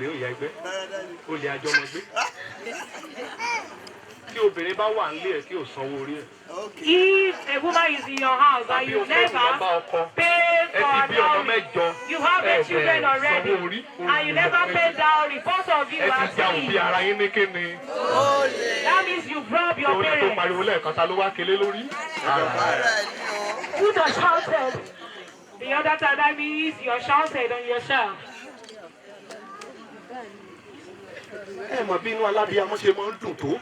lè ó yà ẹgbẹ́ ó lè àjọ ọmọ gbé tí obìnrin bá wà nílé ẹ̀ tí ò sanwó orí ẹ̀. If a woman is in your house and you never pay for dowry, you have the children already and you never pay dowry, both of you are free. That means you rob your parents. Who does shouted? The other time that means you're shouted on yourself.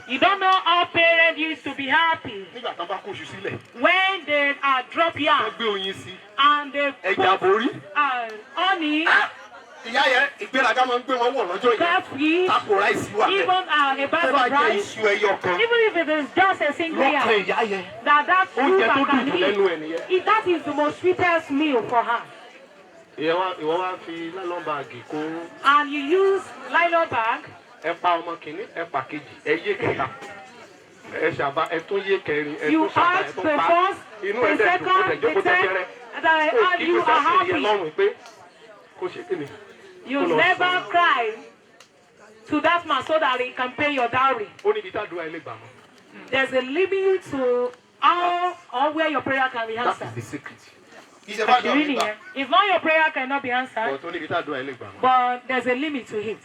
You don't know how parents used to be happy when they drop yam and they put honey, coffee, even a bag of rice, even if it is just a single yam, that food can eat, that is the most sweetest meal for her. And you use nylon bag. You ask the first, the second, the third, and you are happy. You never cry to that man so that he can pay your dowry. There's a limit to how or where your prayer can be answered. That is the secret. If not, your prayer cannot be answered. But there's a limit to it.